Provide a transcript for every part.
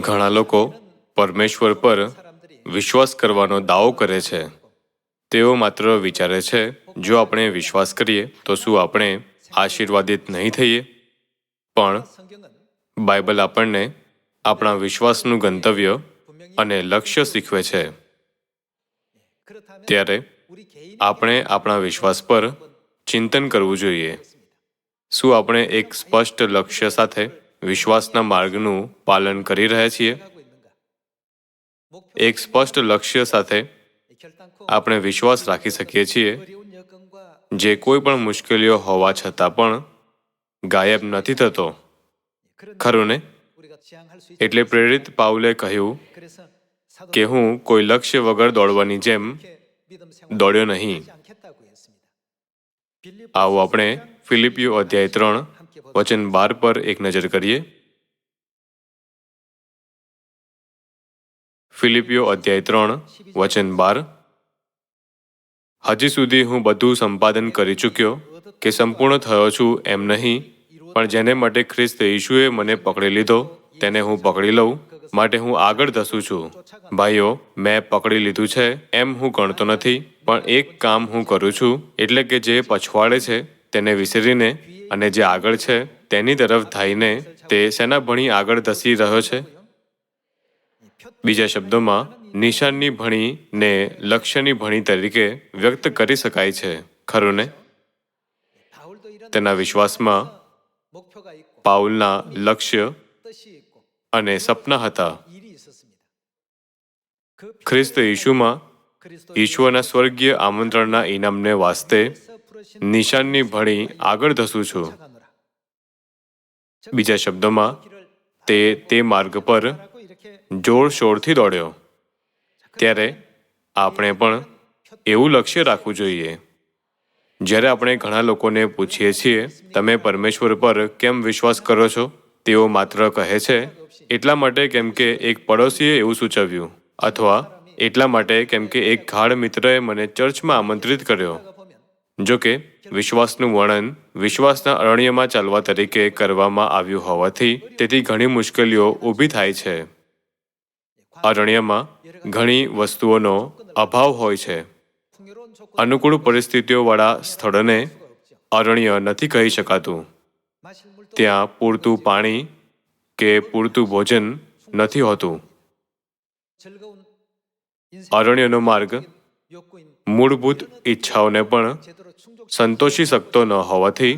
ઘણા લોકો પરમેશ્વર પર વિશ્વાસ કરવાનો દાવો કરે છે. તેઓ માત્ર વિચારે છે, જો આપણે વિશ્વાસ કરીએ તો શું આપણે આશીર્વાદિત નહીં થઈએ? પણ બાઇબલ આપણને આપણા વિશ્વાસનું ગંતવ્ય અને લક્ષ્ય શીખવે છે. ત્યારે આપણે આપણા વિશ્વાસ પર ચિંતન કરવું જોઈએ. શું આપણે એક સ્પષ્ટ લક્ષ્ય સાથે વિશ્વાસના માર્ગનું પાલન કરી રહ્યા છીએ? એક સ્પષ્ટ લક્ષ્ય સાથે આપણે વિશ્વાસ રાખી શકીએ છીએ, જે કોઈ પણ મુશ્કેલીઓ હોવા છતાં પણ ગાયબ નથી થતો. ખરું ને? એટલે પ્રેરિત પાઉલે કહ્યું કે હું કોઈ લક્ષ્ય વગર દોડવાની જેમ દોડ્યો નહીં. આવો આપણે ફિલિપિયો અધ્યાય 3 વચન 12 પર એક નજર કરીએ. ફિલિપિયો અધ્યાય 3 વચન 12. હજી સુધી હું બધું સંપાદન કરી ચૂક્યો કે સંપૂર્ણ થયો છું એમ નહીં, પણ જેને માટે ખ્રિસ્ત ઈસુએ મને પકડી લીધો તેને હું પકડી લઉં માટે હું આગળ ધસું છું. ભાઈઓ, મેં પકડી લીધું છે એમ હું ગણતો નથી, પણ એક કામ હું કરું છું, એટલે કે જે પછવાડે છે તેને વિસરીને અને જે આગળ છે તેની તરફ ધાઈને તે શેના ભણી આગળ ધસી રહ્યો છે? બીજા શબ્દોમાં, નિશાનની ભણીને લક્ષ્યની ભણી તરીકે વ્યક્ત કરી શકાય છે. ખરું ને? તેના વિશ્વાસમાં પાઉલના લક્ષ્ય અને સપના હતા. ખ્રિસ્ત ઈસુમાં ઈશ્વરના સ્વર્ગીય આમંત્રણના ઇનામને વાસ્તે નિશાનની ભણી આગળ ધસું છું. બીજા શબ્દોમાં, તે માર્ગ પર જોરશોરથી દોડ્યો. ત્યારે આપણે પણ એવું લક્ષ્ય રાખવું જોઈએ. જ્યારે આપણે ઘણા લોકોને પૂછીએ છીએ, તમે પરમેશ્વર પર કેમ વિશ્વાસ કરો છો? તેઓ માત્ર કહે છે, એટલા માટે કેમ કે એક પડોશીએ એવું સૂચવ્યું, અથવા એટલા માટે કેમ કે એક ગાઢ મિત્રએ મને ચર્ચમાં આમંત્રિત કર્યો. જો કે વિશ્વાસનું વર્ણન વિશ્વાસના અરણ્યમાં ચાલવા તરીકે કરવામાં આવ્યું હોવાથી તેથી ઘણી મુશ્કેલીઓ ઊભી થાય છે. અરણ્યમાં ઘણી વસ્તુઓનો અભાવ હોય છે. અનુકૂળ પરિસ્થિતિઓવાળા સ્થળને અરણ્ય નથી કહી શકાતું. ત્યાં પૂરતું પાણી કે પૂરતું ભોજન નથી હોતું. અરણ્યનો માર્ગ મૂળભૂત ઈચ્છાઓને પણ સંતોષી શકતો ન હોવાથી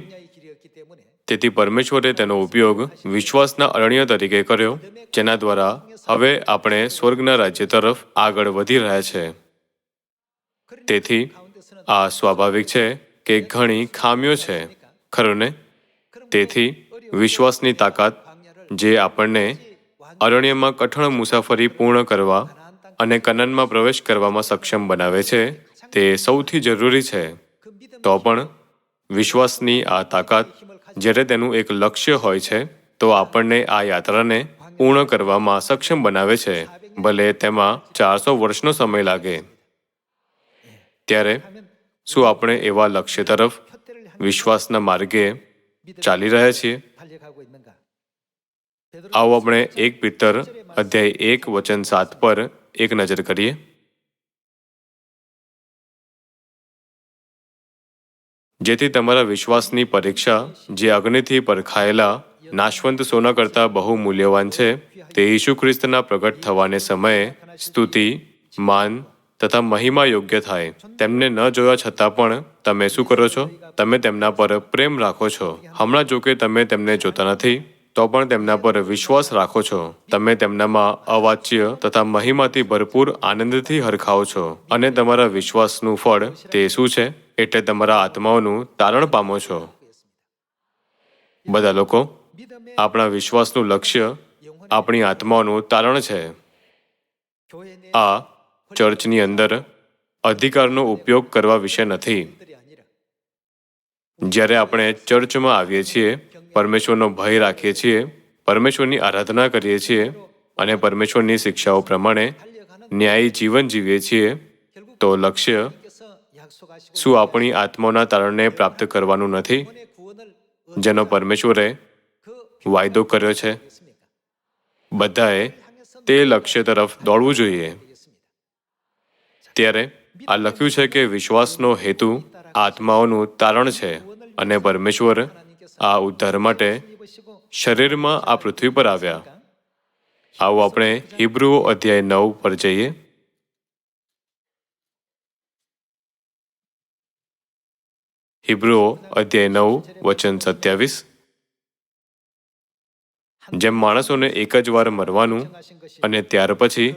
તેથી પરમેશ્વરે તેનો ઉપયોગ વિશ્વાસના અરણ્ય તરીકે કર્યો, જેના દ્વારા હવે આપણે સ્વર્ગના રાજ્ય તરફ આગળ વધી રહ્યા છે. તેથી આ સ્વાભાવિક છે કે ઘણી ખામીઓ છે. ખરું ને? તેથી વિશ્વાસની તાકાત જે આપણને અરણ્યમાં કઠણ મુસાફરી પૂર્ણ કરવા અને કનાનમાં પ્રવેશ કરવામાં સક્ષમ બનાવે છે, તે સૌથી જરૂરી છે. તો પણ વિશ્વાસની આ તાકાત જ્યારે તેનું એક લક્ષ્ય હોય છે, તો આપણને આ યાત્રાને પૂર્ણ કરવામાં સક્ષમ બનાવે છે, ભલે તેમાં 400 વર્ષનો સમય લાગે. ત્યારે શું આપણે એવા લક્ષ્ય તરફ વિશ્વાસના માર્ગે ચાલી રહ્યા છીએ? આવો આપણે 1 પિતર અધ્યાય 1 વચન 7 પર એક નજર કરીએ. જેથી તમારા વિશ્વાસની પરીક્ષા, જે અગ્નિથી પરખાયેલા નાશવંત સોના કરતાં બહુ મૂલ્યવાન છે, તે ઈસુ ખ્રિસ્તના પ્રગટ થવાને સમયે સ્તુતિ, માન તથા મહિમા યોગ્ય થાય. તેમને ન જોયા છતાં પણ તમે શું કરો છો? તમે તેમના પર પ્રેમ રાખો છો. હમણાં જો કે તમે તેમને જોતા નથી, તો પણ તેમના પર વિશ્વાસ રાખો છો. તમે તેમનામાં અવાચ્ય તથા મહિમાથી ભરપૂર આનંદથી હરખાઓ છો. અને તમારા વિશ્વાસનું ફળ તે શું છે? એટલે તમારા આત્માઓનું તારણ પામો છો. બધા લોકો, આપણા વિશ્વાસનું લક્ષ્ય આપણી આત્માઓનું તારણ છે. આ ચર્ચની અંદર અધિકારનો ઉપયોગ કરવા વિશે નથી. જ્યારે આપણે ચર્ચમાં આવીએ છીએ, પરમેશ્વરનો ભય રાખીએ છીએ, પરમેશ્વરની આરાધના કરીએ છીએ અને પરમેશ્વરની શિક્ષાઓ પ્રમાણે ન્યાયી જીવન જીવીએ છીએ, તો લક્ષ્ય શું આપણી આત્માઓના તારણને પ્રાપ્ત કરવાનું નથી, જેનો પરમેશ્વરે વાયદો કર્યો છે? બધાએ તે લક્ષ્ય તરફ દોડવું જોઈએ. ત્યારે આ લખ્યું છે કે વિશ્વાસનો હેતુ આત્માઓનું તારણ છે અને પરમેશ્વર આ ઉદ્ધાર માટે શરીરમાં આ પૃથ્વી પર આવ્યા. આવો આપણે હિબ્રુઓ અધ્યાય 9 પર જઈએ. હિબ્રુઓ અધ્યાય 9 વચન 27. જેમ માણસોને એક જ વાર મરવાનું અને ત્યાર પછી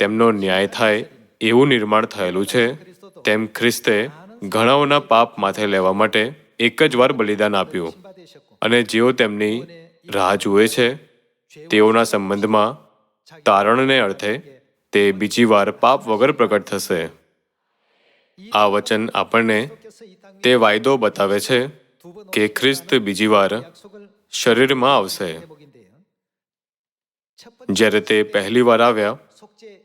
તેમનો ન્યાય થાય એવું નિર્માણ થયેલું છે, તેમ ખ્રિસ્તે ઘણાઓના પાપ માથે લેવા માટે એક જ વાર બલિદાન આપ્યું, અને જેઓ તેમની રાહ જુએ છે તેઓના સંબંધમાં તારણને અર્થે તે બીજી વાર પાપ વગર પ્રગટ થશે. આ વચન આપણને તે વાયદો બતાવે છે કે ખ્રિસ્ત બીજી વાર શરીરમાં આવશે. જ્યારે તે પહેલી વાર આવ્યા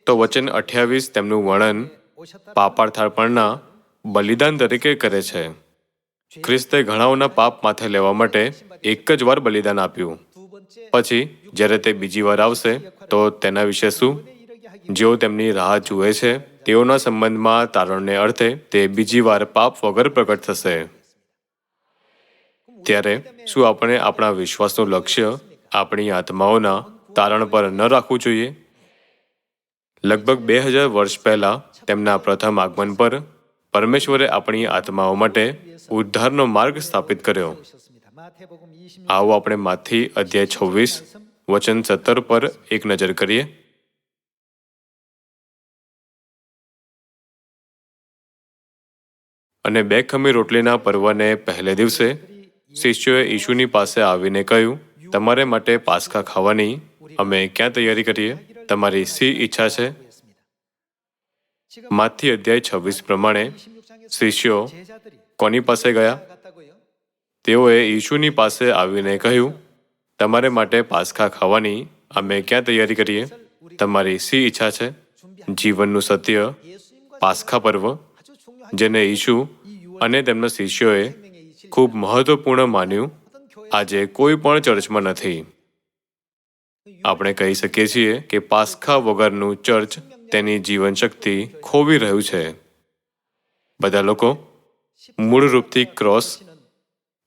તો વચન 28 તેમનું વર્ણન પાપાર્થાર્પણના બલિદાન તરીકે કરે છે. ખ્રિસ્તે ઘણાઓના પાપ માથે લેવા માટે એક જ વાર બલિદાન આપ્યું. પછી જ્યારે તે બીજી વાર આવશે તો તેના વિશે શું? જેઓ તેમની રાહ જુએ છે તેઓના સંબંધમાં તારણને અર્થે તે બીજી વાર પાપ વગર પ્રગટ થશે. ત્યારે શું આપણે આપણા વિશ્વાસનું લક્ષ્ય આપણી આત્માઓના તારણ પર ન રાખવું જોઈએ? લગભગ 2000 વર્ષ પહેલા તેમના પ્રથમ આગમન પર પરમેશ્વરે આપણી આત્માઓ માટે ઉદ્ધારનો માર્ગ સ્થાપિત કર્યો. આવો આપણે માથી અધ્યાય 26 વચન 17 પર એક નજર કરીએ. અને 2 ખમી રોટલીના પર્વને પહેલે દિવસે શિષ્યોએ યીશુની પાસે આવીને કહ્યું, તમારે માટે પાસ્કા ખાવાની અમે ક્યાં તૈયારી કરીએ? તમારી શી ઈચ્છા છે? માથી અધ્યાય 26 પ્રમાણે શિષ્યો કોની પાસે ગયા? તેઓએ યીશુની પાસે આવીને કહ્યું, તમારે માટે પાસ્કા ખાવાની અમે ક્યાં તૈયારી કરીએ? તમારી શી ઈચ્છા છે? જીવનનું સત્ય પાસ્કા પર્વ, જેને યીશુ અને તેમના શિષ્યોએ ખૂબ મહત્વપૂર્ણ માન્યું, આજે કોઈ પણ ચર્ચમાં નથી. આપણે કહી શકીએ છીએ કે પાસ્કા વગરનું ચર્ચ તેની જીવન શક્તિ ખોવી રહ્યું છે. બધા લોકો મૂળરૂપથી ક્રોસ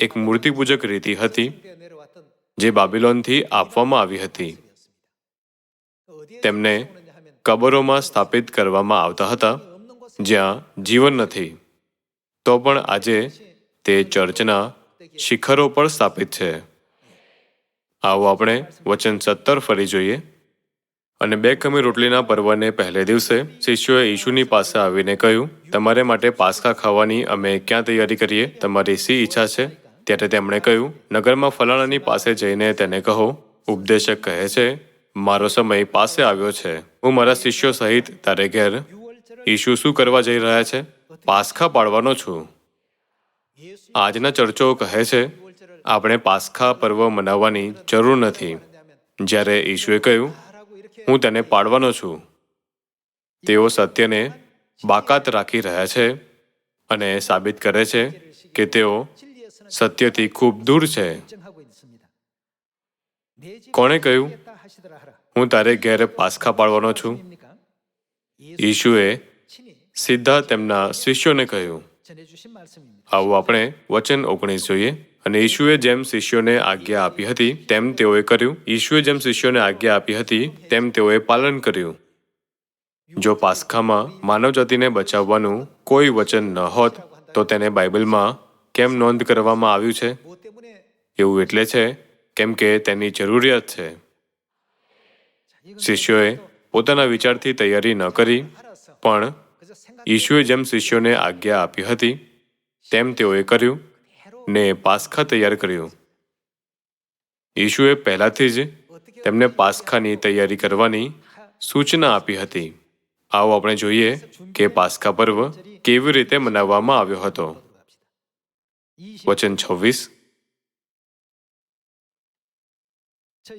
એક મૂર્તિપૂજક રીતિ હતી જે બાબિલોનથી આપવામાં આવી હતી. તેમને કબરોમાં સ્થાપિત કરવામાં આવતા હતા જ્યાં જીવન નથી. તો પણ આજે તે ચર્ચના શિખરો પર સ્થાપિત છે. આવો આપણે વચન 17 ફરી જોઈએ. અને 2 ખમી રોટલીના પર્વને પહેલે દિવસે શિષ્યોએ યીશુની પાસે આવીને કહ્યું, તમારે માટે પાસ્કા ખાવાની અમે ક્યાં તૈયારી કરીએ? તમારી શી ઈચ્છા છે? ત્યારે તેમણે કહ્યું, નગરમાં ફલાણાની પાસે જઈને તેને કહો, ઉપદેશક કહે છે, મારો સમય પાસે આવ્યો છે, હું મારા શિષ્યો સહિત તારે ઘેર. યીશુ શું કરવા જઈ રહ્યા છે? પાસ્કા પાડવાનો છું. આજના ચર્ચો કહે છે આપણે પાસ્કા પર્વ મનાવવાની જરૂર નથી, જ્યારે યીશુએ કહ્યું, હું તેને પાડવાનો છું. તેઓ સત્યને બાકાત રાખી રહ્યા છે અને સાબિત કરે છે કે તેઓ સત્યથી ખૂબ દૂર છે. કોણે કહ્યું, હું તારે ઘેર પાસ્કા પાડવાનો છું? યીશુએ સીધા તેમના શિષ્યોને કહ્યું. આવું આપણે વચન 19 જોઈએ. અને યીશુએ જેમ શિષ્યોને આજ્ઞા આપી હતી તેમ તેઓએ કર્યું. યીશુએ જેમ શિષ્યોને આજ્ઞા આપી હતી તેમ તેઓએ પાલન કર્યું. જો પાસ્કામાં માનવજાતિને બચાવવાનું કોઈ વચન ન હોત તો તેને બાઇબલમાં કેમ નોંધ કરવામાં આવ્યું છે? એવું એટલે છે કેમ કે તેની જરૂરિયાત છે. શિષ્યોએ પોતાના વિચારથી તૈયારી ન કરી, પણ યીશુએ જેમ શિષ્યોને આજ્ઞા આપી હતી તેમ તેઓએ કર્યું ને પાસ્કા તૈયાર કર્યું. યીશુએ પહેલાથી જ તેમને પાસ્કાની તૈયારી કરવાની સૂચના આપી હતી. આવો આપણે જોઈએ કે પાસ્કા પર્વ કેવી રીતે મનાવવામાં આવ્યો હતો. વચન 26.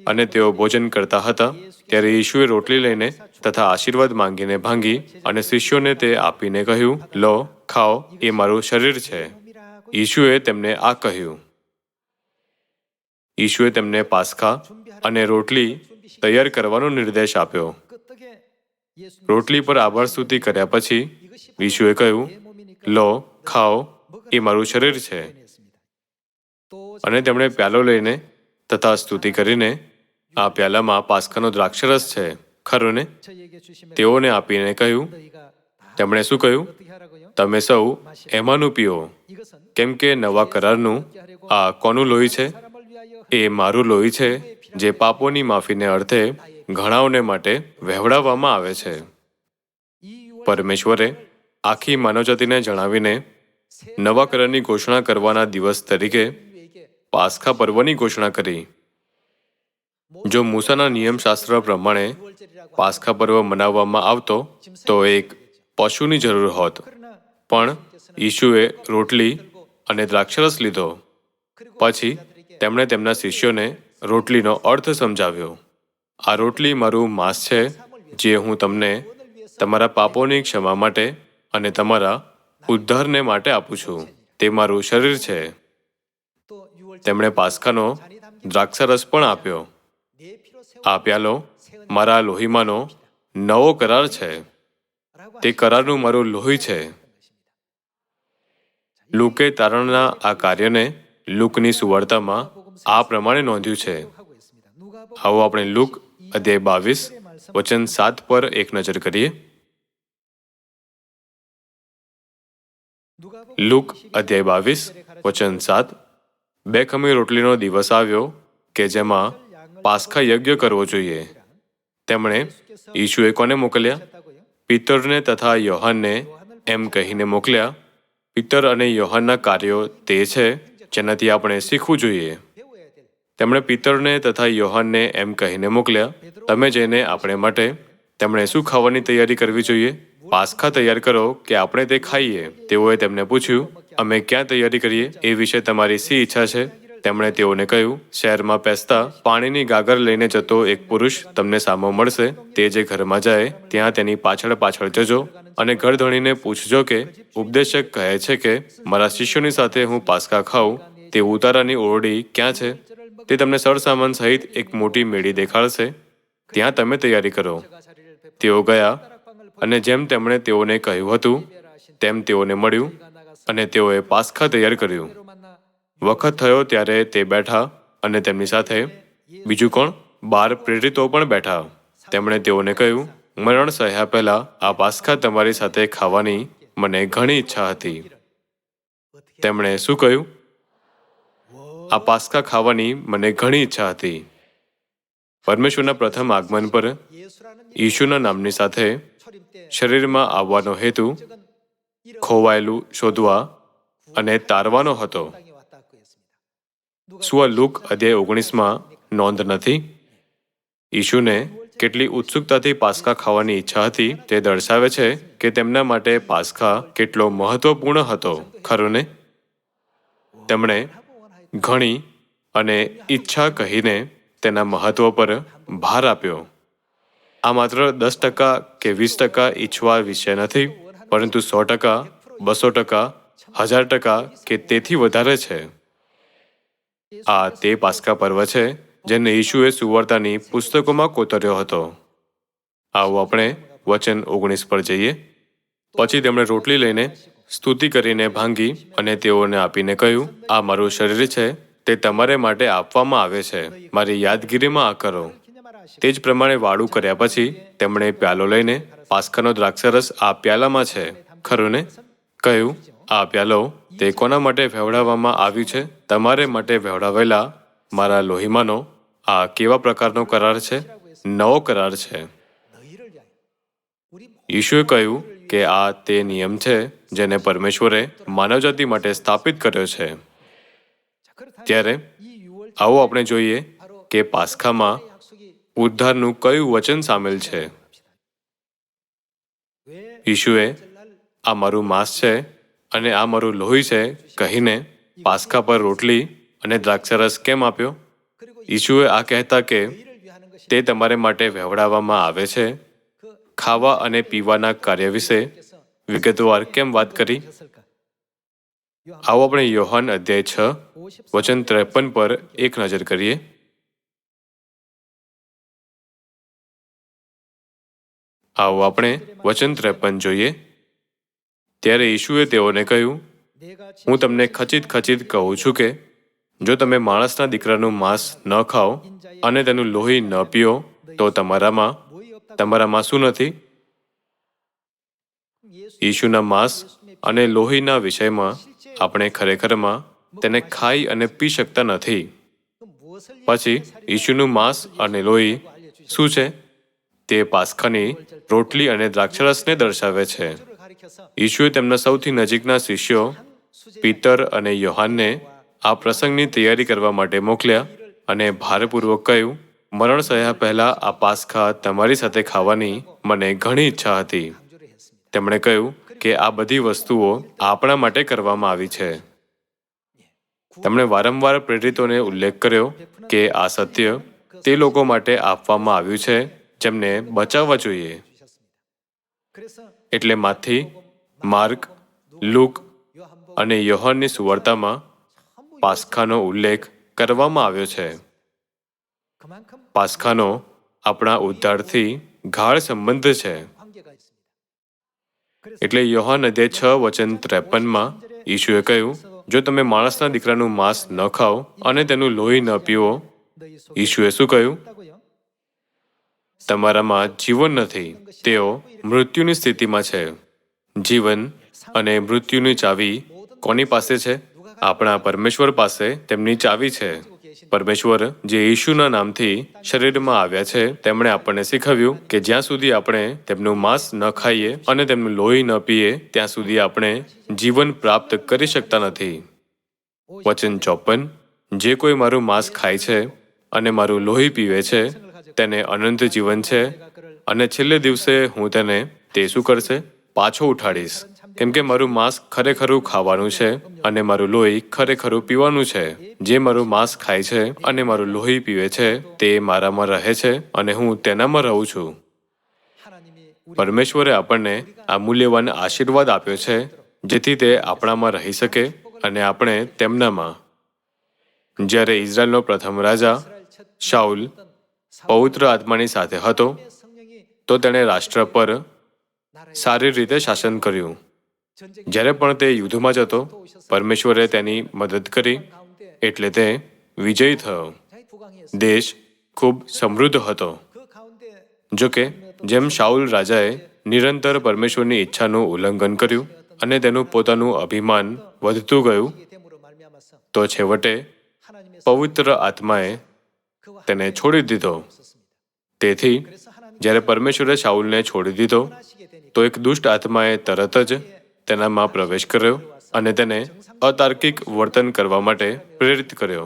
અને તેઓ ભોજન કરતા હતા ત્યારે યીશુએ રોટલી લઈને તથા આશીર્વાદ માંગીને ભાંગી અને શિષ્યોને તે આપીને કહ્યું, લો, ખાઓ, એ મારું શરીર છે. યીશુએ તેમને આ કહ્યું. યીશુએ તેમને પાસ્કા અને રોટલી તૈયાર કરવાનો નિર્દેશ આપ્યો. રોટલી પર આભાર સ્તુતિ કર્યા પછી ઈશુએ કહ્યું, લો, ખાઓ, એ મારું શરીર છે. અને તેમણે પ્યાલો લઈને તથા સ્તુતિ કરીને, આ પ્યાલામાં પાસ્કાનો દ્રાક્ષરસ છે, ખરું ને? તેઓને આપીને કહ્યું. તેમણે શું કહ્યું? તમે સૌ એમાંનું પીઓ, કેમ કે નવા કરારનું આ કોનું લોહી છે? એ મારું લોહી છે, જે પાપોની માફીને અર્થે ઘણાઓને માટે વહેવડાવવામાં આવે છે. પરમેશ્વરે આખી માનવજાતિને જણાવીને નવા કરારની ઘોષણા કરવાના દિવસ તરીકે પાસ્કા પર્વની ઘોષણા કરી. જો મૂસાના નિયમશાસ્ત્ર પ્રમાણે પાસ્કા પર્વ મનાવવામાં આવતો તો એક પશુની જરૂર હોત, પણ ઈશુએ રોટલી અને દ્રાક્ષરસ લીધો. પછી તેમણે તેમના શિષ્યોને રોટલીનો અર્થ સમજાવ્યો. આ રોટલી મારું માંસ છે, જે હું તમને તમારા પાપોની ક્ષમા માટે અને તમારા ઉદ્ધારને માટે આપું છું. તે મારું શરીર છે. તેમણે પાસ્કાનો દ્રાક્ષરસ પણ આપ્યો. આ પ્યાલો મારા લોહીમાંનો નવો કરાર છે. તે કરારનું મારું લોહી છે. લુકે તારણના આ કાર્યને લુકની સુવાર્તામાં આ પ્રમાણે નોંધ્યું છે. આવો આપણે લુક અધ્યાય 22 વચન 7 પર એક નજર કરીએ. લુક અધ્યાય 22 વચન 7. બે ખમી રોટલીનો દિવસ આવ્યો કે જેમાં પાસ્કા યજ્ઞ કરવો જોઈએ. તેમણે ઈશુએ કોને મોકલ્યા? પિતરને તથા યોહાનને એમ કહીને મોકલ્યા. પિતર અને યોહાનના કાર્યો તે છે જેનાથી આપણે શીખવું જોઈએ. તેમણે પિતરને તથા યોહાનને એમ કહીને મોકલ્યા, તમે જઈને આપણે માટે તેમણે શું ખાવાની તૈયારી કરવી જોઈએ? પાસ્કા તૈયાર કરો કે આપણે તે ખાઈએ. તેઓએ તેમને પૂછ્યું, અમે ક્યાં તૈયારી કરીએ? એ વિશે તમારી શી ઈચ્છા છે? તેમણે તેઓને કહ્યું, શહેરમાં પેસતા પાણીની ગાગર લઈને જતો એક પુરુષ તમને સામો મળશે. તે જે ઘરમાં જાય ત્યાં તેની પાછળ પાછળ જજો અને ઘરધણીને પૂછજો કે ઉપદેશક કહે છે કે મારા શિષ્યોની સાથે હું પાસ્કા ખાઉં તે ઉતારાની ઓરડી ક્યાં છે? તે તમને સરસામાન સહિત એક મોટી મેળી દેખાડશે. ત્યાં તમે તૈયારી કરો. તેઓ ગયા અને જેમ તેમણે તેઓને કહ્યું હતું તેમ તેઓને મળ્યું અને તેઓએ પાસ્કા તૈયાર કર્યું. વખત થયો ત્યારે તે બેઠા અને તેમની સાથે બીજું કોણ? 12 પ્રેરિતો પણ બેઠા. તેમણે તેઓને કહ્યું, મરણ સહ્યા પહેલા આ પાસ્કા તમારી સાથે ખાવાની મને ઘણી ઈચ્છા હતી. તેમણે શું કહ્યું? આ પાસ્કા ખાવાની મને ઘણી ઈચ્છા હતી. પરમેશ્વરના પ્રથમ આગમન પર ઈશુના નામની સાથે શરીરમાં આવવાનો હેતુ ખોવાયેલું શોધવા અને તારવાનો હતો. શું આ લુક અધ્યાય 19માં નોંધ નથી? ઈશુને કેટલી ઉત્સુકતાથી પાસ્કા ખાવાની ઈચ્છા હતી તે દર્શાવે છે કે તેમના માટે પાસ્કા કેટલો મહત્વપૂર્ણ હતો, ખરું ને? તેમણે ઘણી અને ઈચ્છા કહીને તેના મહત્વ પર ભાર આપ્યો. આ માત્ર 10% કે 20% ઈચ્છવા વિશે નથી, પરંતુ 100%, 200%, 1000% કે તેથી વધારે છે. આ તે પાસ્કા પર્વ છે જેને ઈશુએ સુવાર્તાની પુસ્તકોમાં કોતર્યો હતો. આવો આપણે વચન 19 પર જઈએ. પછી તેમણે રોટલી લઈને સ્તુતિ કરીને ભાંગી અને તેઓને આપીને કહ્યું, આ મારું શરીર છે, તે તમારે માટે આપવામાં આવે છે. મારી યાદગીરીમાં આ કરો. તે જ પ્રમાણે વાળું કર્યા પછી તેમણે પ્યાલો લઈને, પાસ્કાનો દ્રાક્ષરસ આ પ્યાલામાં છે, ખરું ને? કહ્યું, આ પ્યાલો તે કોના માટે વહેવડાવવામાં આવ્યું છે? તમારે માટે વહેવડાવેલા મારા લોહીમાંનો આ કેવા પ્રકારનો કરાર છે? નવો કરાર છે. ઈશુએ કહ્યું કે આ તે નિયમ છે જેને પરમેશ્વરે માનવજાતિ માટે સ્થાપિત કર્યો છે. ત્યારે આવો આપણે જોઈએ કે પાસ્કામાં ઉદ્ધારનું કયું વચન સામેલ છે. ઈશુએ આ મારું માંસ છે અને આ મારું લોહી છે કહીને પાસ્કા પર રોટલી અને દ્રાક્ષરસ કેમ આપ્યો? ઈશુએ આ કહેતા કે તે તમારે માટે વહેવડાવવામાં આવે છે, ખાવા અને પીવાના કાર્ય વિશે વિગતવાર કેમ વાત કરી? આવો આપણે યોહાન અધ્યાય 6 વચન 53 પર એક નજર કરીએ. આવો આપણે વચન 53 જોઈએ. ત્યારે ઈશુએ તેઓને કહ્યું, હું તમને ખચિત ખચિત કહું છું કે જો તમે માણસના દીકરાનું માંસ ન ખાઓ અને તેનું લોહી ન પીઓ તો તમારામાં શું નથી? ઈશુના માંસ અને લોહીના વિષયમાં આપણે ખરેખરમાં તેને ખાઈ અને પી શકતા નથી. પછી ઈશુનું માંસ અને લોહી શું છે? તે પાસ્ખાની રોટલી અને દ્રાક્ષરસને દર્શાવે છે. ઈશુએ તેમના સૌથી નજીકના શિષ્યો પીતર અને યોહાનને આ પ્રસંગની તૈયારી કરવા માટે મોકલ્યા અને ભારપૂર્વક કહ્યું, મરણ સહ્યા પહેલા આ પાસ્ખા તમારી સાથે ખાવાની મને ઘણી ઈચ્છા હતી. તેમણે કહ્યું કે આ બધી વસ્તુઓ આપણા માટે કરવામાં આવી છે. તેમણે વારંવાર પ્રેરિતોને ઉલ્લેખ કર્યો કે આ સત્ય તે લોકો માટે આપવામાં આવ્યું છે જેમને બચાવવા જોઈએ. એટલે માથી, માર્ક, લુક અને યોહાનની સુવાર્તામાં પાસ્ખાનો ઉલ્લેખ કરવામાં આવ્યો છે. પાસ્ખાનો આપણા ઉદ્ધારથી ગાઢ સંબંધ છે. એટલે યોહાન અધ્યાય 6 વચન 53માં ઈશુએ કહ્યું, જો તમે માણસના દીકરાનું માંસ ન ખાઓ અને તેનું લોહી ન પીવો. ઈશુએ શું કહ્યું? તમારામાં જીવન નથી. તેઓ મૃત્યુની સ્થિતિમાં છે. જીવન અને મૃત્યુની ચાવી કોની પાસે છે? આપણા પરમેશ્વર પાસે તેમની ચાવી છે. પરમેશ્વર જે ઈશુના નામથી શરીરમાં આવ્યા છે તેમણે આપણને શીખવ્યું કે જ્યાં સુધી આપણે તેમનું માંસ ન ખાઈએ અને તેમનું લોહી ન પીએ ત્યાં સુધી આપણે જીવન પ્રાપ્ત કરી શકતા નથી. વચન 54, જે કોઈ મારું માંસ ખાય છે અને મારું લોહી પીવે છે તેને અનંત જીવન છે અને છેલ્લે દિવસે હું તેને તે શું કરશે? પાછો ઉઠાડીશ. કેમ કે મારું માંસ ખરેખરું ખાવાનું છે અને મારું લોહી ખરેખરું પીવાનું છે. જે મારું માંસ ખાય છે અને મારું લોહી પીવે છે તે મારામાં રહે છે અને હું તેનામાં રહું છું. પરમેશ્વરે આપણને આ મૂલ્યવાન આશીર્વાદ આપ્યો છે જેથી તે આપણામાં રહી શકે અને આપણે તેમનામાં. જ્યારે ઇઝરાયલનો પ્રથમ રાજા શાઉલ પવિત્ર આત્માની સાથે હતો તો તેણે રાષ્ટ્ર પર સારી રીતે શાસન કર્યું. જ્યારે પણ તે યુદ્ધમાં જતો પરમેશ્વરે તેની મદદ કરી એટલે તે વિજયી થયો. દેશ ખૂબ સમૃદ્ધ હતો. જોકે જેમ શાઉલ રાજાએ નિરંતર પરમેશ્વરની ઈચ્છાનું ઉલ્લંઘન કર્યું અને તેનું પોતાનું અભિમાન વધતું ગયું તો છેવટે પવિત્ર આત્માએ તેને છોડી દીધો. તેથી જ્યારે પરમેશ્વરે શાઉલને છોડી દીધો તો એક દુષ્ટ આત્માએ તરત જ તેનામાં પ્રવેશ કર્યો અને તેને અતાર્કિક વર્તન કરવા માટે પ્રેરિત કર્યો.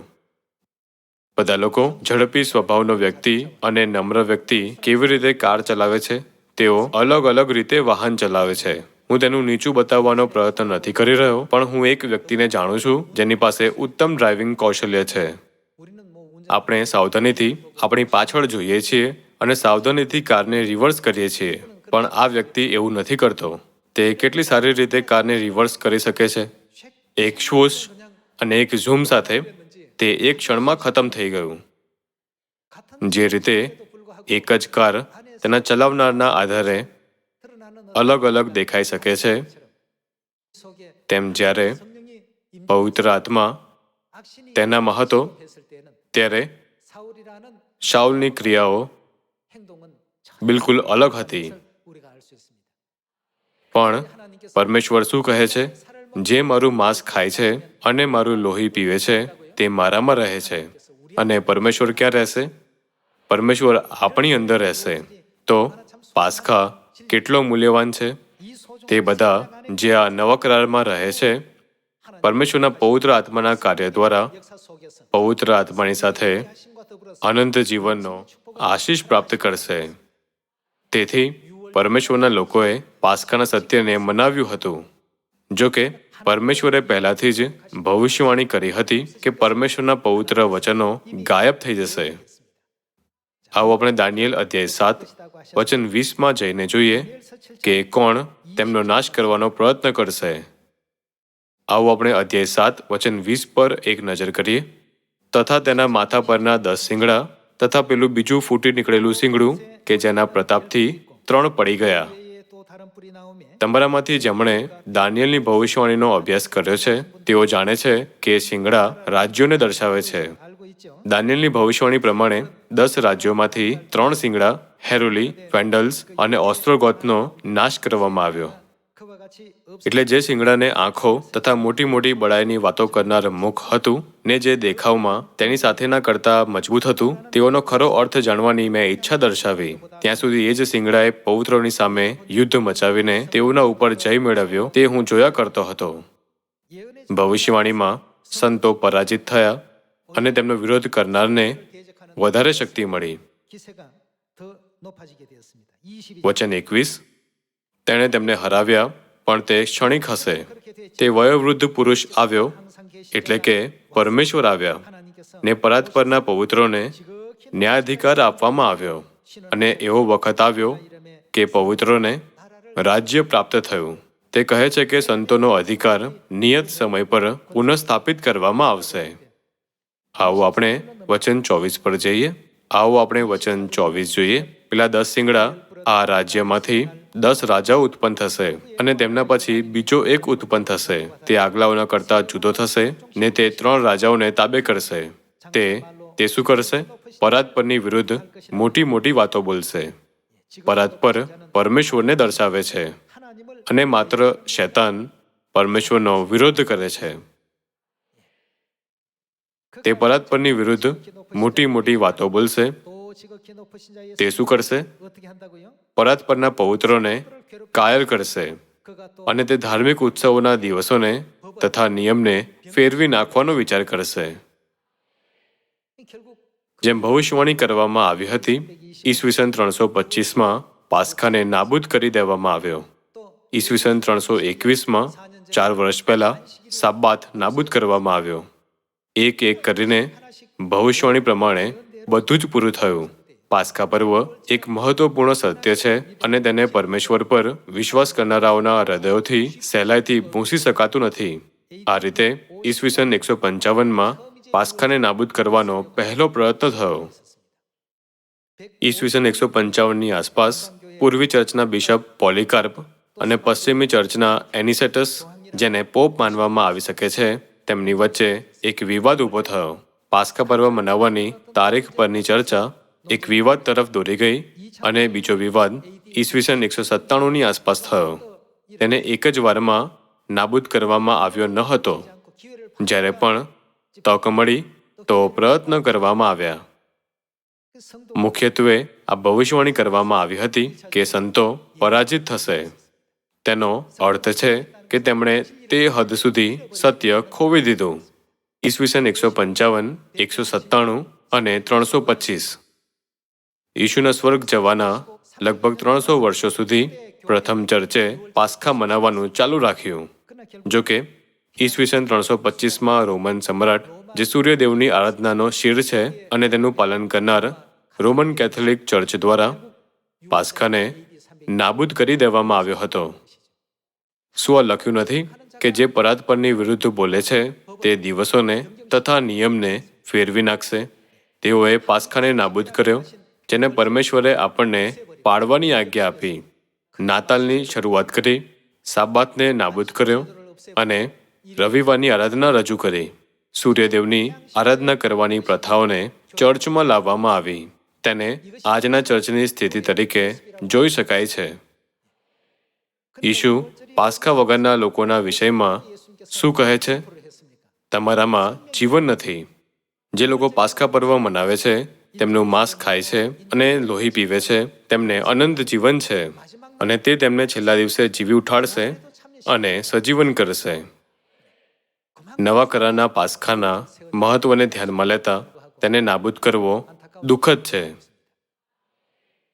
બધા લોકો ઝડપી સ્વભાવનો વ્યક્તિ અને નમ્ર વ્યક્તિ કેવી રીતે કાર ચલાવે છે? તેઓ અલગ અલગ રીતે વાહન ચલાવે છે. હું તેનું નીચું બતાવવાનો પ્રયત્ન નથી કરી રહ્યો, પણ હું એક વ્યક્તિને જાણું છું જેની પાસે ઉત્તમ ડ્રાઇવિંગ કૌશલ્ય છે. આપણે સાવધાનીથી આપણી પાછળ જોઈએ છીએ અને સાવધાનીથી કારને રિવર્સ કરીએ છીએ, પણ આ વ્યક્તિ એવું નથી કરતો. તે કેટલી સારી રીતે કારને રિવર્સ કરી શકે છે. એક સ્વૂશ અને એક ઝૂમ સાથે તે એક ક્ષણમાં ખતમ થઈ ગયું. જે રીતે એક જ કાર તેના ચલાવનારના આધારે અલગ અલગ દેખાઈ શકે છે, તેમ જ્યારે પવિત્ર આત્મા તેનામાં હતો ત્યારે શાઉલની ક્રિયાઓ બિલકુલ અલગ હતી. પણ પરમેશ્વર શું કહે છે? જે મારું માંસ ખાય છે અને મારું લોહી પીવે છે તે મારામાં રહે છે. અને પરમેશ્વર ક્યાં રહેશે? પરમેશ્વર આપણી અંદર રહેશે. તો પાસ્ખા કેટલો મૂલ્યવાન છે? તે બધા જે આ નવા કરારમાં રહે છે પરમેશ્વરના પવિત્ર આત્માના કાર્ય દ્વારા પવિત્ર આત્માની સાથે અનંત જીવનનો આશીષ પ્રાપ્ત કરશે. તેથી પરમેશ્વરના લોકોએ પાસ્ખાના સત્યને મનાવ્યું હતું. જો કે પરમેશ્વરે પહેલાથી જ ભવિષ્યવાણી કરી હતી કે પરમેશ્વરના પવિત્ર વચનો ગાયબ થઈ જશે. આવો આપણે દાનિયેલ અધ્યાય 7 વચન 20માં જઈને જોઈએ કે કોણ તેમનો નાશ કરવાનો પ્રયત્ન કરશે. આવો આપણે અધ્યાય 7 વચન 20 પર એક નજર કરીએ. તથા તેના માથા પરના 10 શિંગડા તથા પેલું બીજું ફૂટી નીકળેલું શિંગડું કે જેના પ્રતાપથી 3 પડી ગયા. તમારામાંથી જેમણે દાનિયેલની ભવિષ્યવાણીનો અભ્યાસ કર્યો છે તેઓ જાણે છે કે શિંગડા રાજ્યોને દર્શાવે છે. દાનિયેલની ભવિષ્યવાણી પ્રમાણે 10 રાજ્યોમાંથી 3 શિંગડા હેરુલી, વેન્ડલ્સ અને ઓસ્ટ્રોગોથનો નાશ કરવામાં આવ્યો. એટલે જે શિંગડાને આંખો તથા મોટી મોટી બડાઈની વાતો કરનાર મુખ હતું ને જે દેખાવમાં તેની સાથેના કરતા મજબૂત હતું, તેઓનો ખરો અર્થ જાણવાની મેં ઈચ્છા દર્શાવી. ત્યાં સુધી એ જ શિંગડાએ પૌત્રોની સામે યુદ્ધ મચાવીને તેઓના ઉપર જય મેળવ્યો તે હું જોયા કરતો હતો. ભવિષ્યવાણીમાં સંતો પરાજિત થયા અને તેમનો વિરોધ કરનારને વધારે શક્તિ મળી. વચન 21, તેણે તેમને હરાવ્યા પણ તે ક્ષણિક હશે. તે વયોવૃદ્ધ પુરુષ આવ્યો, એટલે કે પરમેશ્વર આવ્યા, ને પરાત્પરના પવિત્રોને ન્યાયાધિકાર આપવામાં આવ્યો. અને એવો વખત આવ્યો કે પવિત્રોને રાજ્ય પ્રાપ્ત થયું. તે કહે છે કે સંતોનો અધિકાર નિયત સમય પર પુનઃસ્થાપિત કરવામાં આવશે. આવો આપણે વચન 24 પર જઈએ. આવો આપણે વચન 24 જોઈએ. પેલા 10 શિંગડા આ રાજ્યમાંથી 10 રાજાઓ ઉત્પન્ન થશે અને તેમના પછી બીજો એક ઉત્પન્ન થશે. તે આગલાઓના કરતા જુદો થશે ને તે 3 રાજાઓને તાબે કરશે. તે શું કરશે? પરાત્પરની વિરુદ્ધ મોટી મોટી વાતો બોલશે. પરાત્પર પરમેશ્વરને દર્શાવે છે અને માત્ર શૈતાન પરમેશ્વરનો વિરોધ કરે છે. તે પરાત્પરની વિરુદ્ધ મોટી મોટી વાતો બોલશે. તે શું કરશે? પરાત્પરના પવિત્રોને કાયર કરશે અને તે ધાર્મિક ઉત્સવોના દિવસોને તથા નિયમને ફેરવી નાખવાનો વિચાર કરશે. જેમ ભવિષ્યવાણી કરવામાં આવી હતી, ઈસવીસન 325માં પાસ્ખાને નાબૂદ કરી દેવામાં આવ્યો. ઈસવીસન 321માં 4 વર્ષ પહેલા સાબ્બાત નાબૂદ કરવામાં આવ્યો. એક એક કરીને ભવિષ્યવાણી પ્રમાણે બધું જ પૂરું થયું. પાસ્કા પર્વ એક મહત્વપૂર્ણ સત્ય છે અને તેને પરમેશ્વર પર વિશ્વાસ કરનારાઓના હૃદયોથી સહેલાઈથી ભૂંસી શકાતું નથી. આ રીતે ઈસવીસન 155માં પાસ્કાને નાબૂદ કરવાનો પહેલો પ્રયત્ન થયો. ઈસવીસન 155ની આસપાસ પૂર્વી ચર્ચના બિશપ પોલિકાર્પ અને પશ્ચિમી ચર્ચના એનિસેટસ, જેને પોપ માનવામાં આવી શકે છે, તેમની વચ્ચે એક વિવાદ ઊભો થયો. પાસ્કા પર્વ મનાવવાની તારીખ પરની ચર્ચા એક વિવાદ તરફ દોરી ગઈ અને બીજો વિવાદ ઈસવીસન 197ની આસપાસ થયો. તેને એક જ વારમાં નાબૂદ કરવામાં આવ્યો ન હતો. જ્યારે પણ તક મળી તો પ્રયત્ન કરવામાં આવ્યા. મુખ્યત્વે આ ભવિષ્યવાણી કરવામાં આવી હતી કે સંતો પરાજિત થશે. તેનો અર્થ છે કે તેમણે તે હદ સુધી સત્ય ખોવી દીધું. ઈસવીસન 155, 197 અને 325. ઈશુના સ્વર્ગ જવાના લગભગ 300 વર્ષો સુધી પ્રથમ ચર્ચે પાસ્ખા મનાવવાનું ચાલુ રાખ્યું. જોકે ઈસવીસન 325માં રોમન સમ્રાટ, જે સૂર્યદેવની આરાધનાનો શિર છે અને તેનું પાલન કરનાર રોમન કેથોલિક ચર્ચ દ્વારા પાસ્ખાને નાબૂદ કરી દેવામાં આવ્યો હતો. શું આ લખ્યું નથી કે જે પરાત્પરની વિરુદ્ધ બોલે છે તે દિવસોને તથા નિયમને ફેરવી નાખશે? તેઓએ પાસ્ખાને નાબૂદ કર્યો, જેને પરમેશ્વરે આપણને પાળવાની આજ્ઞા આપી. નાતાલની શરૂઆત કરી, સાબ્બાતને નાબૂદ કર્યો અને રવિવારની આરાધના રજૂ કરી. સૂર્યદેવની આરાધના કરવાની પ્રથાઓને ચર્ચમાં લાવવામાં આવી. તેને આજના ચર્ચની સ્થિતિ તરીકે જોઈ શકાય છે. ઈશુ પાસ્ખા વગરના લોકોના વિષયમાં શું કહે છે? તમારામાં જીવન નથી. જે લોકો પાસ્ખા પર્વ મનાવે છે, તેમનું માંસ ખાય છે અને લોહી પીવે છે, તેમને અનંત જીવન છે અને તે તેમને છેલ્લા દિવસે જીવી ઉઠાડશે અને સજીવન કરશે. નવા કરારના પાસ્ખાના મહત્વને ધ્યાનમાં લેતા તેને નાબૂદ કરવો દુઃખદ છે.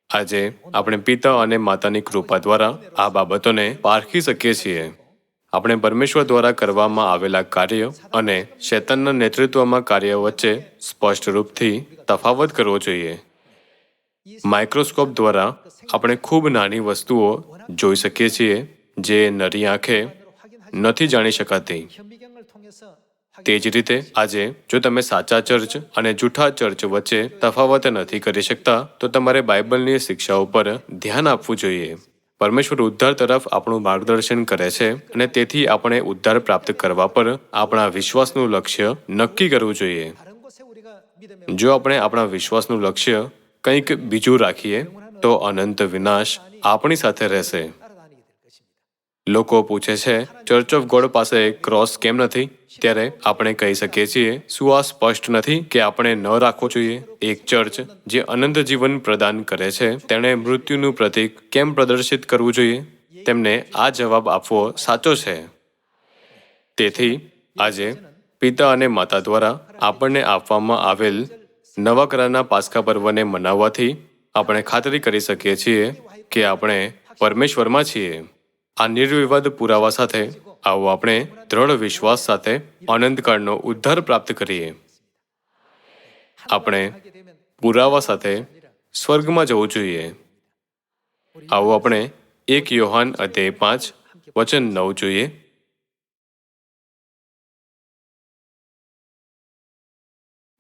આજે આપણે પિતા અને માતાની કૃપા દ્વારા આ બાબતોને પારખી શકીએ છીએ. આપણે પરમેશ્વર દ્વારા કરવામાં આવેલા કાર્ય અને શૈતાનના નેતૃત્વમાં કાર્ય વચ્ચે સ્પષ્ટ રૂપથી તફાવત કરવો જોઈએ. માઇક્રોસ્કોપ દ્વારા આપણે ખૂબ નાની વસ્તુઓ જોઈ શકીએ છીએ જે નરી આંખે નથી જાણી શકાતી. તે જ રીતે આજે જો તમે સાચા ચર્ચ અને જૂઠા ચર્ચ વચ્ચે તફાવત નથી કરી શકતા તો તમારે બાઇબલની શિક્ષાઓ પર ધ્યાન આપવું જોઈએ. પરમેશ્વર ઉદ્ધાર તરફ આપણું માર્ગદર્શન કરે છે અને તેથી આપણે ઉદ્ધાર પ્રાપ્ત કરવા પર આપણા વિશ્વાસનું લક્ષ્ય નક્કી કરવું જોઈએ. જો આપણે આપણા વિશ્વાસનું લક્ષ્ય કંઈક બીજું રાખીએ તો અનંત વિનાશ આપણી સાથે રહેશે. લોકો પૂછે છે, ચર્ચ ઓફ ગોડ પાસે ક્રોસ કેમ નથી? ત્યારે આપણે કહી શકીએ છીએ, શું આ સ્પષ્ટ નથી કે આપણે ન રાખવો જોઈએ? એક ચર્ચ જે અનંત જીવન પ્રદાન કરે છે તેણે મૃત્યુનું પ્રતીક કેમ પ્રદર્શિત કરવું જોઈએ? તેમને આ જવાબ આપવો સાચો છે. તેથી આજે પિતા અને માતા દ્વારા આપણને આપવામાં આવેલ નવા કરારના પાસ્કા પર્વને મનાવવાથી આપણે ખાતરી કરી શકીએ છીએ કે આપણે પરમેશ્વરમાં છીએ. આ નિર્વિવાદ પુરાવા સાથે આવો આપણે દ્રઢ વિશ્વાસ સાથે અનંતકાળનો ઉદ્ધાર પ્રાપ્ત કરીએ. આપણે પુરાવા સાથે સ્વર્ગમાં જવું જોઈએ. આવો આપણે 1 યોહાન અધ્યાય 5 વચન 9 જોઈએ.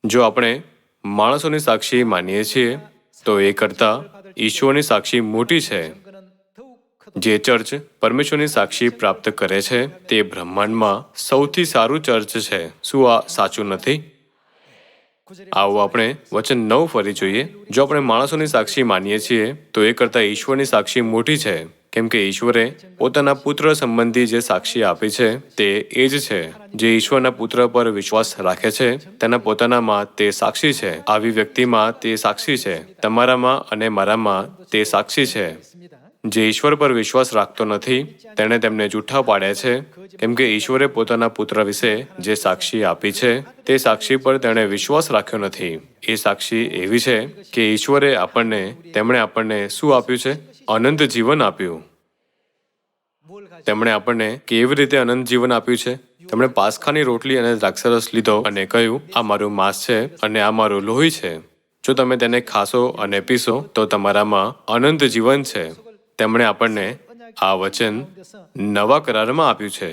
જો આપણે માણસોની સાક્ષી માનીએ છીએ તો એ કરતાં ઈશ્વરની સાક્ષી મોટી છે. જે ચર્ચ પરમેશ્વરની સાક્ષી પ્રાપ્ત કરે છે તે બ્રહ્માંડમાં સૌથી સારું ચર્ચ છે. શું આ સાચું નથી? આવો આપણે વચન 9 ફરી જોઈએ. જો આપણે માણસોની સાક્ષી માનીએ છીએ તો એ કરતાં ઈશ્વરની સાક્ષી મોટી છે, કેમ કે ઈશ્વરે પોતાના પુત્ર સંબંધી જે સાક્ષી આપી છે તે એ જ છે. જે ઈશ્વરના પુત્ર પર વિશ્વાસ રાખે છે તેના પોતાનામાં તે સાક્ષી છે. આવી વ્યક્તિમાં તે સાક્ષી છે. તમારામાં અને મારામાં તે સાક્ષી છે. જે ઈશ્વર પર વિશ્વાસ રાખતો નથી તેણે તેમને જૂઠા પાડ્યા છે, કેમ કે ઈશ્વરે પોતાના પુત્ર વિશે જે સાક્ષી આપી છે તે સાક્ષી પર તેણે વિશ્વાસ રાખ્યો નથી. એ સાક્ષી એવી છે કે ઈશ્વરે તેમણે આપણને શું આપ્યું છે? અનંત જીવન આપ્યું. તેમણે આપણને કેવી રીતે અનંત જીવન આપ્યું છે? તેમણે પાસ્કાની રોટલી અને દ્રાક્ષરસ લીધો અને કહ્યું, આ મારું માંસ છે અને આ મારું લોહી છે. જો તમે તેને ખાશો અને પીશો તો તમારામાં અનંત જીવન છે. તેમણે આપણને આ વચન નવા કરારમાં આપ્યું છે.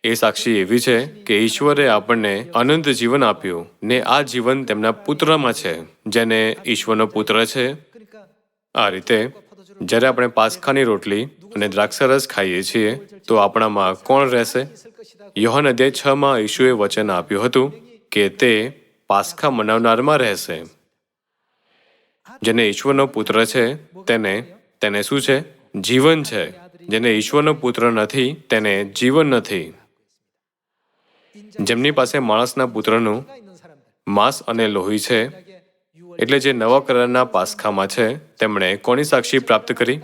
એ સાક્ષી એવી છે કે ઈશ્વરે આપણને અનંત જીવન આપ્યું ને આ જીવન તેમના પુત્રમાં છે, જેને ઈશ્વરનો પુત્ર છે. આ રીતે જ્યારે આપણે પાસ્કાની રોટલી અને દ્રાક્ષરસ ખાઈએ છીએ તો આપણામાં કોણ રહેશે? યોહાન અધ્યાય 6 ઈશુએ વચન આપ્યું હતું કે તે પાસ્કા મનાવનારમાં રહેશે. જેને ઈશ્વરનો પુત્ર છે તેને શું છે? જીવન છે. જેને ઈશ્વરનો પુત્ર નથી તેને જીવન નથી. જેમની પાસે માણસના પુત્રનું માંસ અને લોહી છે, એટલે જે નવા કરારના પાસ્કામાં છે, તેમણે કોની સાક્ષી પ્રાપ્ત કરી?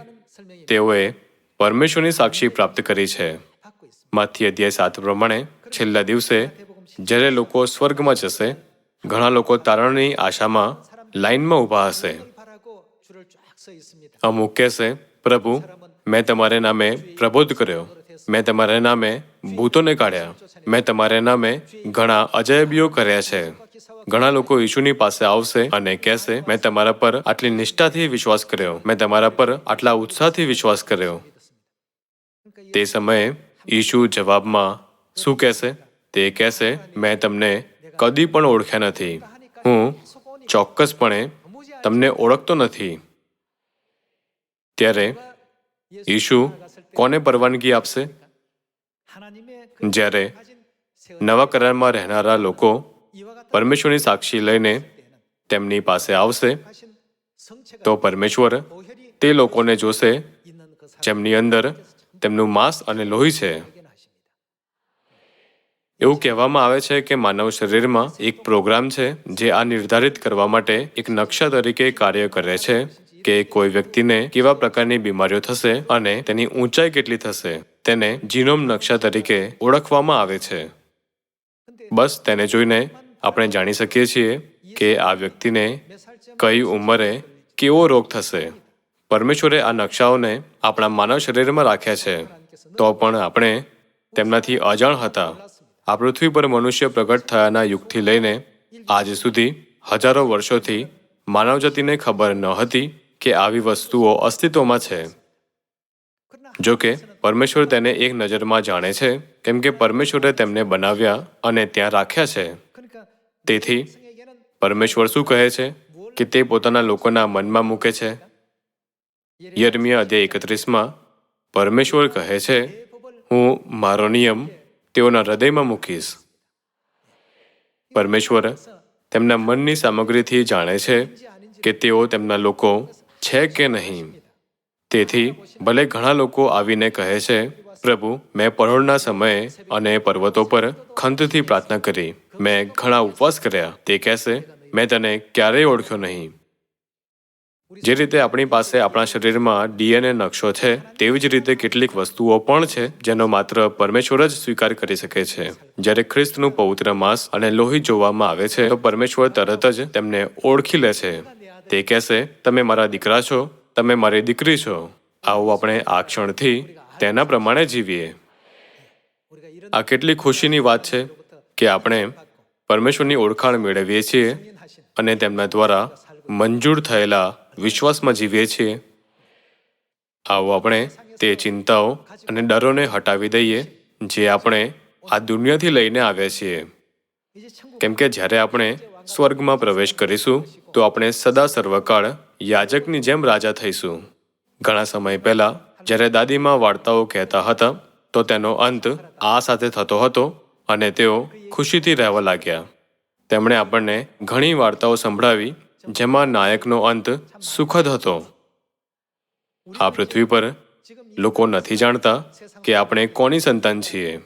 તેઓએ પરમેશ્વરની સાક્ષી પ્રાપ્ત કરી છે. માથી અધ્યાય 7 પ્રમાણે છેલ્લા દિવસે જ્યારે લોકો સ્વર્ગમાં જશે, ઘણા લોકો તારણની આશામાં લાઈનમાં ઊભા હશે. અમુક કહેશે, પ્રભુ, મેં તમારે નામે પ્રબોધ કર્યો, મેં તમારા નામે ભૂતોને કાઢ્યા, મેં તમારા નામે ઘણા અજાયબીઓ કર્યા છે. ઘણા લોકો ઈશુની પાસે આવશે અને કહેશે, મેં તમારા પર આટલી નિષ્ઠાથી વિશ્વાસ કર્યો, મેં તમારા પર આટલા ઉત્સાહથી વિશ્વાસ કર્યો. તે સમયે ઈશુ જવાબમાં શું કહેશે? તે કહેશે, મેં તમને કદી પણ ઓળખ્યા નથી. હું ચોક્કસપણે તમને ઓળખતો નથી. ત્યારે ઈશુ કોને પરવાનગી આપશે? જ્યારે નવા કરારમાં રહેનારા લોકો પરમેશ્વરની સાક્ષી લઈને તેમની પાસે આવશે તો પરમેશ્વર તે લોકોને જોશે જેમની અંદર તેમનું માંસ અને લોહી છે. એવું કહેવામાં આવે છે કે માનવ શરીરમાં એક પ્રોગ્રામ છે જે આ નિર્ધારિત કરવા માટે એક નકશા તરીકે કાર્ય કરે છે કે કોઈ વ્યક્તિને કેવા પ્રકારની બીમારીઓ થશે અને તેની ઊંચાઈ કેટલી થશે. તેને જીનોમ નકશા તરીકે ઓળખવામાં આવે છે. બસ તેને જોઈને આપણે જાણી શકીએ છીએ કે આ વ્યક્તિને કઈ ઉંમરે કેવો રોગ થશે. પરમેશ્વરે આ નકશાઓને આપણા માનવ શરીરમાં રાખ્યા છે, તો પણ આપણે તેમનાથી અજાણ હતા. આ પૃથ્વી પર મનુષ્ય પ્રગટ થયાના યુગથી લઈને આજ સુધી હજારો વર્ષોથી માનવજાતિને ખબર ન હતી કે આવી વસ્તુઓ અસ્તિત્વમાં છે. જો કે પરમેશ્વર તેને એક નજરમાં જાણે છે, કેમ કે પરમેશ્વરે તેમને બનાવ્યા અને ત્યાં રાખ્યા છે. તેથી પરમેશ્વર શું કહે છે કે તે પોતાના લોકોના મનમાં મૂકે છે? યર્મિયા અધ્યાય 31માં પરમેશ્વર કહે છે, હું મારો નિયમ તેઓના હૃદયમાં મૂકીશ. પરમેશ્વર તેમના મનની સામગ્રીથી જાણે છે કે તેઓ તેમના લોકો છે કે નહીં. તેથી ભલે ઘણા લોકો આવીને કહે છે, પ્રભુ, મેં પરોઢના સમયે અને પર્વતો પર ખંતથી પ્રાર્થના કરી, મેં ઘણા ઉપવાસ કર્યા. તે કહેશે, મેં તને ક્યારેય ઓળખ્યો નહીં. જે રીતે આપણી પાસે આપણા શરીરમાં DNA નકશો છે, તેવી જ રીતે કેટલીક વસ્તુઓ પણ છે જેનો માત્ર પરમેશ્વર જ સ્વીકાર કરી શકે છે. જ્યારે ખ્રિસ્તનું પવિત્ર માંસ અને લોહી જોવામાં આવે છે, તો પરમેશ્વર તરત જ તેમને ઓળખી લે છે. તે કહેશે, તમે મારા દીકરા છો, તમે મારી દીકરી છો. આવો આપણે આ ક્ષણથી તેના પ્રમાણે જીવીએ. આ કેટલી ખુશીની વાત છે કે આપણે પરમેશ્વરની ઓળખાણ મેળવીએ છીએ અને તેમના દ્વારા મંજૂર થયેલા વિશ્વાસમાં જીવીએ છીએ. આવો આપણે તે ચિંતાઓ અને ડરોને હટાવી દઈએ જે આપણે આ દુનિયાથી લઈને આવ્યા છીએ. કેમ કે જ્યારે આપણે સ્વર્ગમાં પ્રવેશ કરીશું તો આપણે સદા સર્વકાળ યાજકની જેમ રાજા થઈશું. ઘણા સમય પહેલા જ્યારે દાદીમાં વાર્તાઓ કહેતા હતા તો તેનો અંત આ સાથે થતો હતો અને તેઓ ખુશીથી રહેવા લાગ્યા. તેમણે આપણને ઘણી વાર્તાઓ સંભળાવી જેમાં નાયકનો અંત સુખદ હતો. આ પૃથ્વી પર લોકો નથી જાણતા કે આપણે કોની સંતાન છીએ.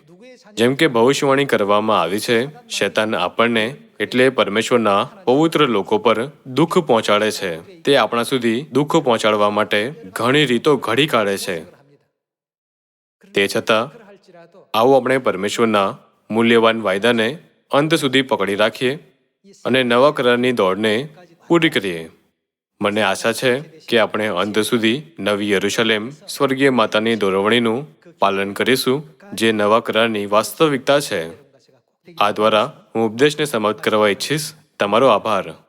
જેમ કે ભવિષ્યવાણી કરવામાં આવી છે, શૈતાન આપણને એટલે પરમેશ્વરના પવિત્ર લોકો પર દુઃખ પહોંચાડે છે. તે આપણા સુધી દુઃખ પહોંચાડવા માટે ઘણી રીતો ઘડી કાઢે છે. તે છતાં આવો આપણે પરમેશ્વરના મૂલ્યવાન વાયદાને અંત સુધી પકડી રાખીએ અને નવા કરારની દોડને પૂરી કરીએ. મને આશા છે કે આપણે અંત સુધી નવી યરુશલેમ સ્વર્ગીય માતાની દોરવણીનું પાલન કરીશું, જે નવા કરારની વાસ્તવિકતા છે. આ દ્વારા હું ઉપદેશને સમાપ્ત કરવા ઈચ્છીશ. તમારો આભાર.